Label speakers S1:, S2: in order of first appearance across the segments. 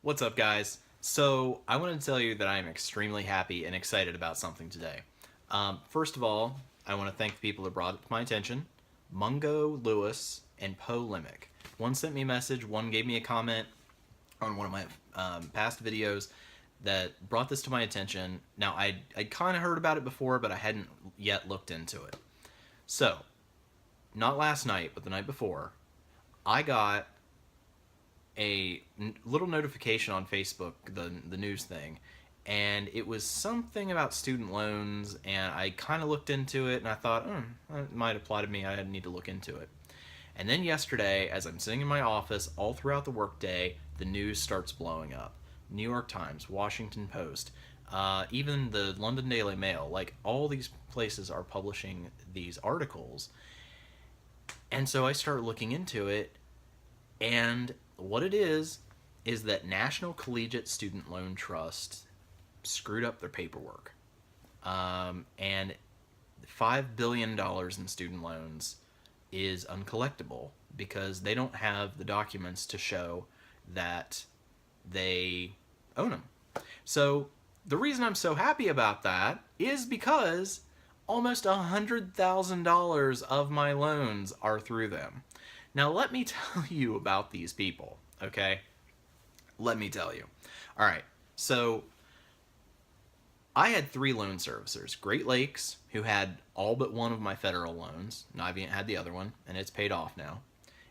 S1: What's up, guys? So, I want to tell you that I am extremely happy and excited about something today. First of all, I want to thank the people that brought it to my attention: Mungo Lewis and Poe Limick. One sent me a message, one gave me a comment on one of my past videos that brought this to my attention. Now, I'd kind of heard about it before, but I hadn't yet looked into it. So, not last night, but the night before, I got a little notification on Facebook, the news thing, and it was something about student loans, and I kind of looked into it, and I thought, it might apply to me. I need to look into it. And then yesterday, as I'm sitting in my office all throughout the workday, the news starts blowing up. New York Times, Washington Post, even the London Daily Mail, like all these places are publishing these articles. And so I start looking into it, and what it is that National Collegiate Student Loan Trust screwed up their paperwork. And $5 billion in student loans is uncollectible because they don't have the documents to show that they own them. So the reason I'm so happy about that is because almost $100,000 of my loans are through them. Now, let me tell you about these people, okay? Let me tell you. All right, so I had three loan servicers. Great Lakes, who had all but one of my federal loans. Navient had the other one, and it's paid off now.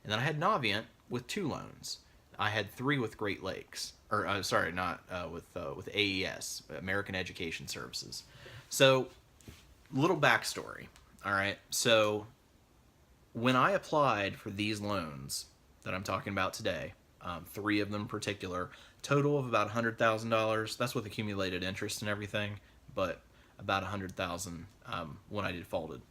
S1: And then I had Navient with two loans. I had three with Great Lakes. Or, sorry, not with AES, American Education Services. So, little backstory, all right? So, when I applied for these loans that I'm talking about today, three of them in particular, total of about $100,000. That's with accumulated interest and everything, but about $100,000 when I defaulted.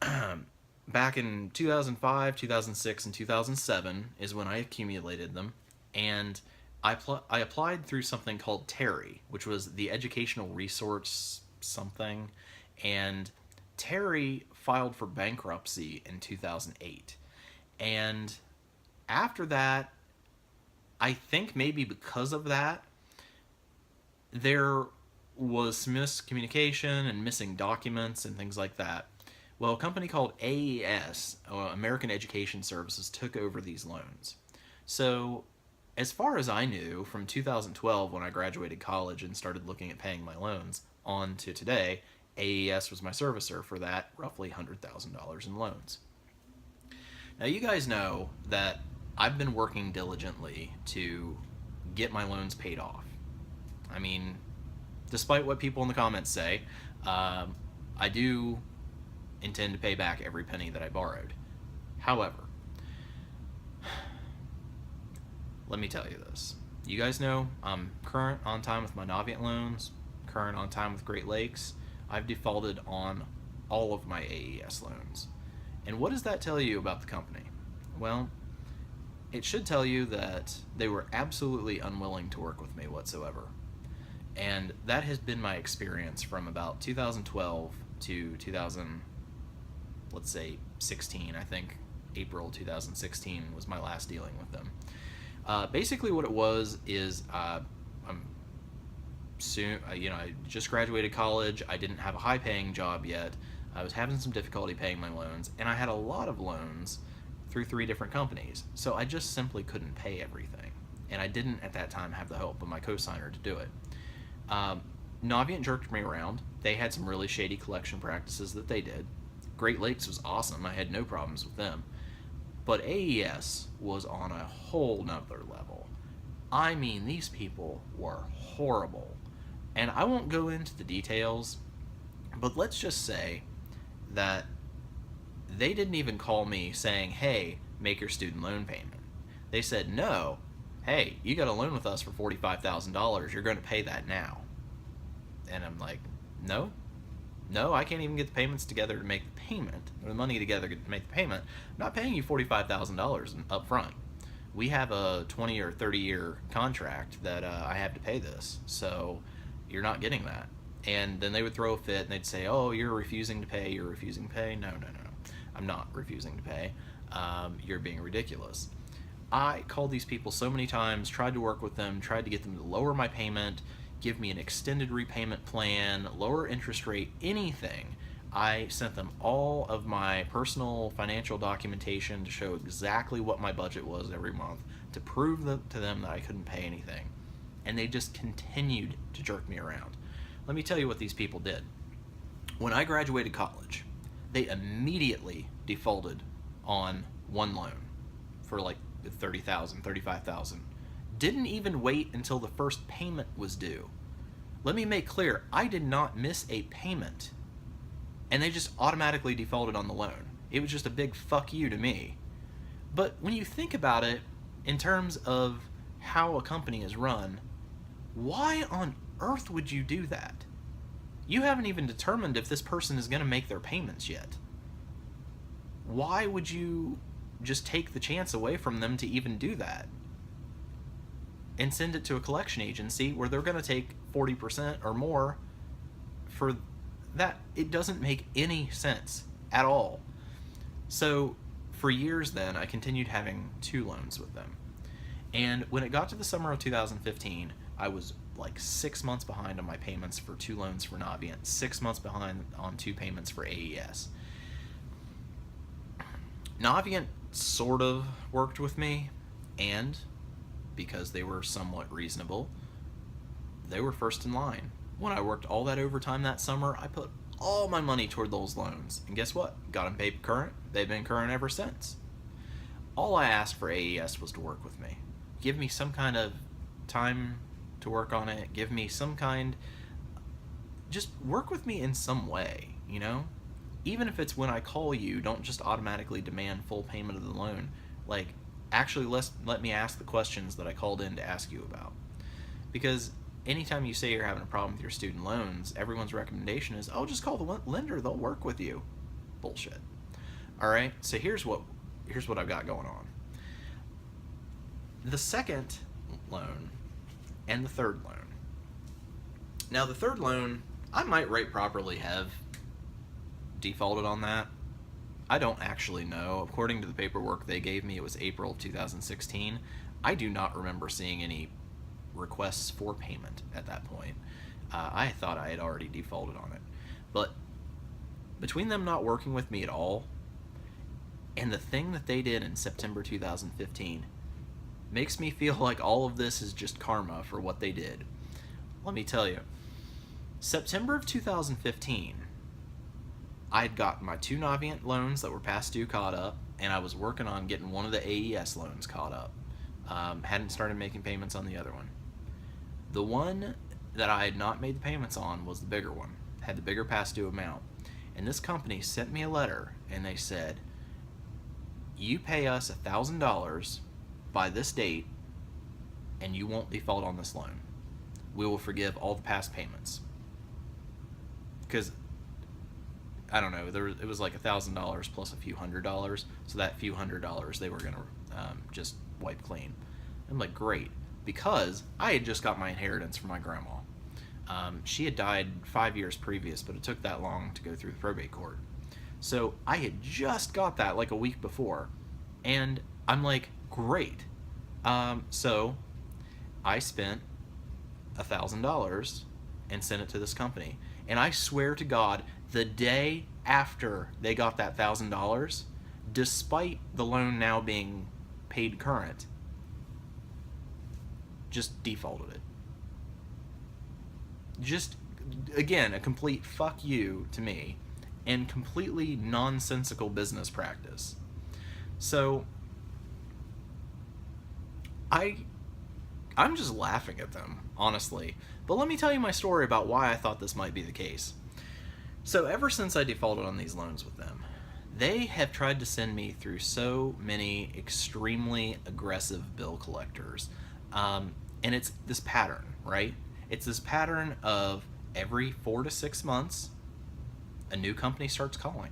S1: Back in 2005, 2006, and 2007 is when I accumulated them, and I applied through something called TERI, which was the Educational Resource something, and TERI filed for bankruptcy in 2008. And after that, I think maybe because of that, there was miscommunication and missing documents and things like that. Well, a company called AES, American Education Services, took over these loans. So, as far as I knew, from 2012 when I graduated college and started looking at paying my loans on to today, AES was my servicer for that roughly $100,000 in loans. Now, you guys know that I've been working diligently to get my loans paid off. I mean, despite what people in the comments say, I do intend to pay back every penny that I borrowed. However, let me tell you this. You guys know I'm current on time with my Navient loans, current on time with Great Lakes. I've defaulted on all of my AES loans. And what does that tell you about the company? Well, it should tell you that they were absolutely unwilling to work with me whatsoever. And that has been my experience from about 2012 to 2000, let's say 16. I think April 2016 was my last dealing with them. Basically what it was is I'm soon, I just graduated college. I didn't have a high-paying job yet. I was having some difficulty paying my loans, and I had a lot of loans through three different companies. So I just simply couldn't pay everything, and I didn't at that time have the help of my cosigner to do it. Navient jerked me around. They had some really shady collection practices that they did. Great Lakes was awesome. I had no problems with them. But AES was on a whole nother level. I mean, these people were horrible. And I won't go into the details, but let's just say that they didn't even call me saying, hey, make your student loan payment. They said, no, hey, you got a loan with us for $45,000. You're going to pay that now. And I'm like, no, I can't even get the payments together to make the payment, or the money together to make the payment. I'm not paying you $45,000 up front. We have a 20 or 30 year contract that I have to pay this, so you're not getting that. And then they would throw a fit and they'd say, oh, you're refusing to pay, you're refusing to pay. No, I'm not refusing to pay. You're being ridiculous. I called these people so many times, tried to work with them, tried to get them to lower my payment, give me an extended repayment plan, lower interest rate, anything. I sent them all of my personal financial documentation to show exactly what my budget was every month, to prove to them that I couldn't pay anything. And they just continued to jerk me around. Let me tell you what these people did. When I graduated college, they immediately defaulted on one loan for like 30,000, 35,000. Didn't even wait until the first payment was due. Let me make clear, I did not miss a payment. And they just automatically defaulted on the loan. It was just a big fuck you to me. But when you think about it, in terms of how a company is run, why on earth would you do that? You haven't even determined if this person is going to make their payments yet. Why would you just take the chance away from them to even do that? And send it to a collection agency where they're going to take 40% or more for that. It doesn't make any sense at all. So for years then, I continued having 2 loans with them. And when it got to the summer of 2015, I was like 6 months behind on my payments for 2 loans for Navient, 6 months behind on 2 payments for AES. Navient sort of worked with me, and because they were somewhat reasonable, they were first in line. When I worked all that overtime that summer, I put all my money toward those loans. And guess what? Got them paid current. They've been current ever since. All I asked for AES was to work with me. Give me some kind of time to work on it. Give me some kind... Just work with me in some way, you know? Even if it's when I call you, don't just automatically demand full payment of the loan. Like, actually let me ask the questions that I called in to ask you about. Because anytime you say you're having a problem with your student loans, everyone's recommendation is, oh, just call the lender, they'll work with you. Bullshit. Alright, so here's what I've got going on. The second loan and the third loan. Now the third loan, I might right properly have defaulted on that. I don't actually know. According to the paperwork they gave me, it was April of 2016. I do not remember seeing any requests for payment at that point. I thought I had already defaulted on it. But between them not working with me at all and the thing that they did in September 2015 makes me feel like all of this is just karma for what they did. Let me tell you, September of 2015, I had gotten my 2 Navient loans that were past due caught up, and I was working on getting one of the AES loans caught up. Hadn't started making payments on the other one. The one that I had not made the payments on was the bigger one, had the bigger past due amount. And this company sent me a letter, and they said, you pay us $1,000 by this date, and you won't default on this loan. We will forgive all the past payments. Because I don't know, it was like $1,000 plus a few $100s, so that few $100s they were going to just wipe clean. I'm like, great, because I had just got my inheritance from my grandma. She had died 5 years previous, but it took that long to go through the probate court. So I had just got that like a week before, and I'm like, great. So I spent $1,000 and sent it to this company. And I swear to God, the day after they got that $1,000, despite the loan now being paid current, just defaulted it. Just, again, a complete fuck you to me and completely nonsensical business practice. So I'm just laughing at them, honestly. But let me tell you my story about why I thought this might be the case. So ever since I defaulted on these loans with them, they have tried to send me through so many extremely aggressive bill collectors. And it's this pattern, right? It's this pattern of every 4 to 6 months, a new company starts calling.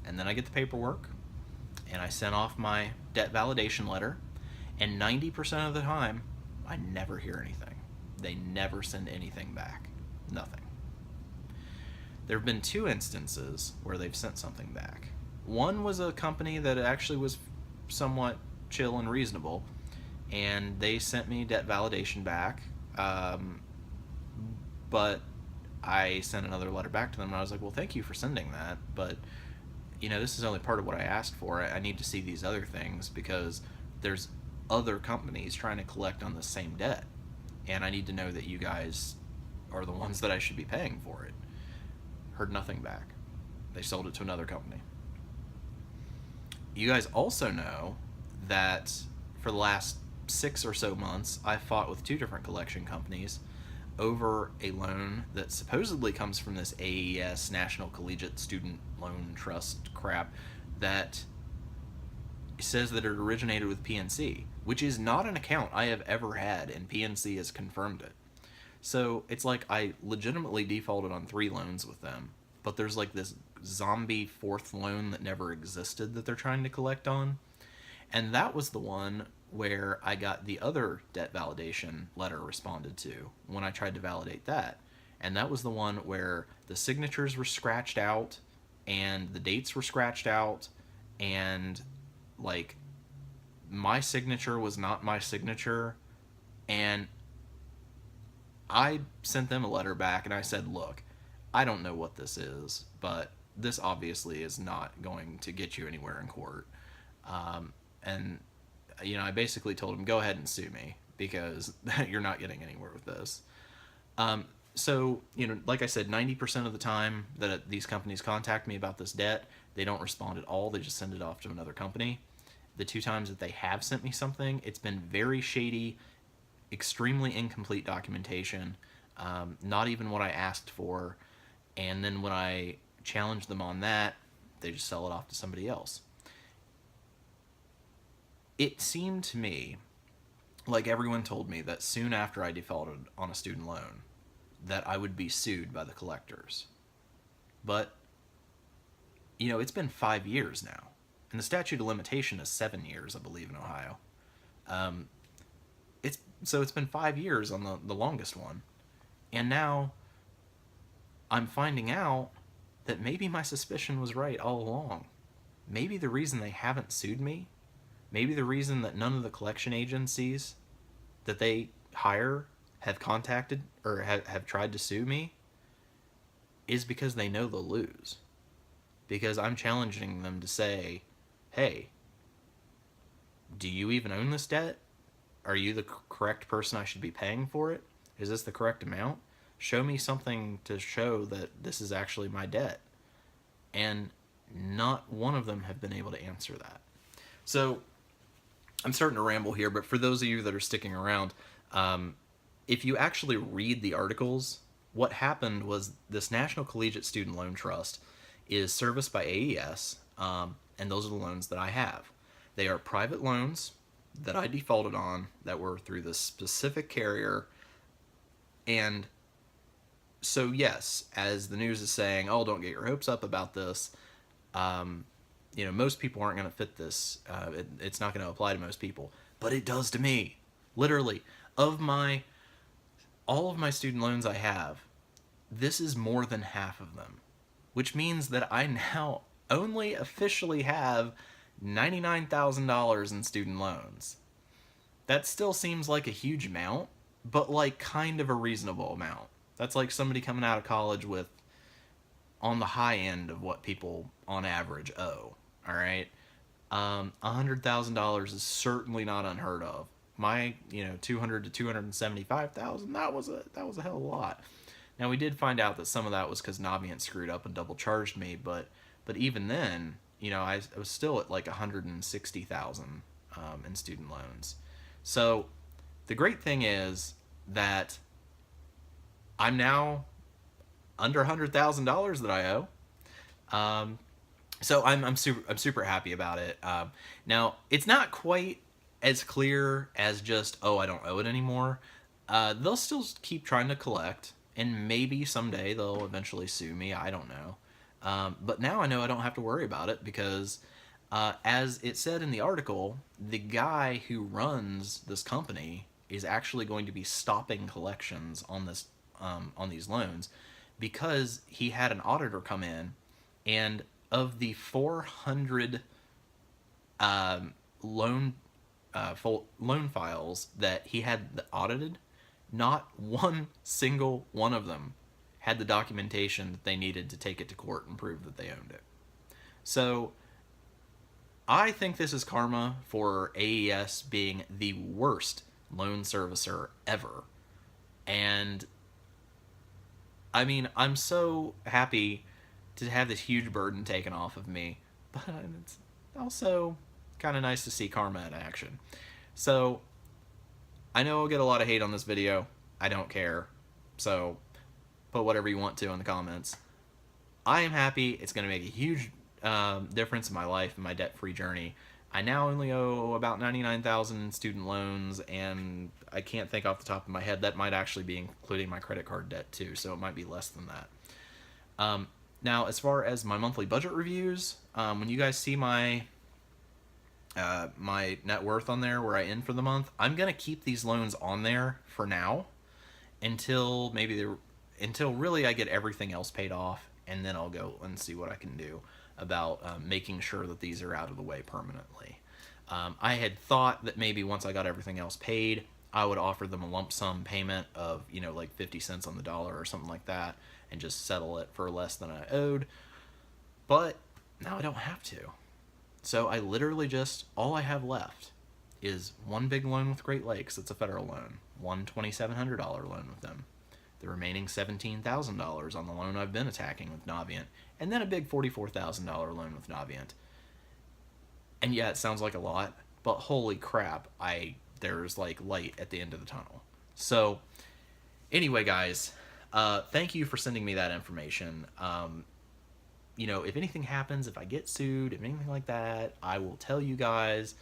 S1: And then I get the paperwork, and I send off my debt validation letter, and 90% of the time, I never hear anything. They never send anything back. Nothing. There have been 2 instances where they've sent something back. One was a company that actually was somewhat chill and reasonable, and they sent me debt validation back. But I sent another letter back to them, and I was like, well, thank you for sending that, but this is only part of what I asked for. I need to see these other things because there's other companies trying to collect on the same debt, and I need to know that you guys are the ones that I should be paying for it. Heard nothing back. They sold it to another company. You guys also know that for the last 6 or so months, I fought with 2 different collection companies over a loan that supposedly comes from this AES, National Collegiate Student Loan Trust crap, that says that it originated with PNC, which is not an account I have ever had, and PNC has confirmed it. So it's like I legitimately defaulted on 3 loans with them, but there's like this zombie 4th loan that never existed that they're trying to collect on. And that was the one where I got the other debt validation letter responded to when I tried to validate that. And that was the one where the signatures were scratched out and the dates were scratched out, and like my signature was not my signature. And I sent them a letter back and I said, look, I don't know what this is, but this obviously is not going to get you anywhere in court. And I basically told him, go ahead and sue me because you're not getting anywhere with this. So, like I said, 90% of the time that these companies contact me about this debt, they don't respond at all. They just send it off to another company. The 2 times that they have sent me something, it's been very shady, extremely incomplete documentation, not even what I asked for. And then when I challenge them on that, they just sell it off to somebody else. It seemed to me like everyone told me that soon after I defaulted on a student loan that I would be sued by the collectors. But, it's been 5 years now. And the statute of limitation is 7 years, I believe, in Ohio. It's been 5 years on the longest one. And now I'm finding out that maybe my suspicion was right all along. Maybe the reason they haven't sued me, maybe the reason that none of the collection agencies that they hire have contacted or have tried to sue me is because they know they'll lose. Because I'm challenging them to say, hey, do you even own this debt? Are you the correct person I should be paying for it? Is this the correct amount? Show me something to show that this is actually my debt. And not one of them have been able to answer that. So I'm starting to ramble here, but for those of you that are sticking around, if you actually read the articles, what happened was this National Collegiate Student Loan Trust is serviced by AES, and those are the loans that I have. They are private loans that I defaulted on that were through this specific carrier. And so, yes, as the news is saying, oh, don't get your hopes up about this, most people aren't going to fit this. It's not going to apply to most people. But it does to me. Literally, all of my student loans I have, this is more than half of them. Which means that I now only officially have $99,000 in student loans. That still seems like a huge amount, but like kind of a reasonable amount. That's like somebody coming out of college with on the high end of what people on average owe. All right, $100,000 is certainly not unheard of. My $200,000 to $275,000, that was a hell of a lot. Now we did find out that some of that was because Navient screwed up and double charged me, but even then, I was still at like $160,000 in student loans. So the great thing is that I'm now under $100,000 that I owe. So I'm super happy about it. Now it's not quite as clear as just, oh, I don't owe it anymore. They'll still keep trying to collect, and maybe someday they'll eventually sue me. I don't know. But now I know I don't have to worry about it because, as it said in the article, the guy who runs this company is actually going to be stopping collections on these loans because he had an auditor come in, and of the 400 loan loan files that he had audited, not one single one of them had the documentation that they needed to take it to court and prove that they owned it. So I think this is karma for AES being the worst loan servicer ever. And I mean, I'm so happy to have this huge burden taken off of me, but it's also kind of nice to see karma in action. So I know I'll get a lot of hate on this video. I don't care. So put whatever you want to in the comments. I am happy. It's going to make a huge difference in my life and my debt-free journey. I now only owe about $99,000 in student loans, and I can't think off the top of my head. That might actually be including my credit card debt too, so it might be less than that. Now, as far as my monthly budget reviews, when you guys see my my net worth on there where I end for the month, I'm gonna keep these loans on there for now until until really I get everything else paid off, and then I'll go and see what I can do about making sure that these are out of the way permanently. I had thought that maybe once I got everything else paid, I would offer them a lump sum payment of, you know, like 50 cents on the dollar or something like that, and just settle it for less than I owed. But now I don't have to. So I literally just, all I have left is one big loan with Great Lakes. It's a federal loan. One $2,700 loan with them. The remaining $17,000 on the loan I've been attacking with Navient. And then a big $44,000 loan with Navient. And yeah, it sounds like a lot, but holy crap, there's like light at the end of the tunnel. So anyway, guys, thank you for sending me that information. You know, if anything happens, if I get sued, if anything like that, I will tell you guys.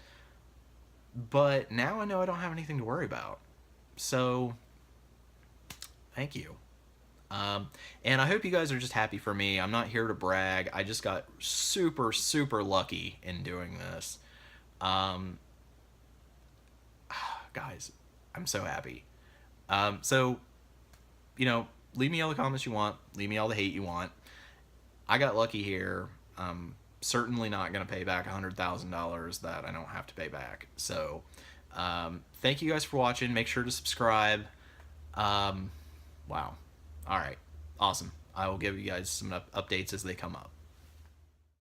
S1: But now I know I don't have anything to worry about. So, thank you. And I hope you guys are just happy for me. I'm not here to brag. I just got super, super lucky in doing this. Guys, I'm so happy. So, you know, leave me all the comments you want. Leave me all the hate you want. I got lucky here. I'm certainly not going to pay back $100,000 that I don't have to pay back. So, thank you guys for watching. Make sure to subscribe. Wow. All right. Awesome. I will give you guys some updates as they come up.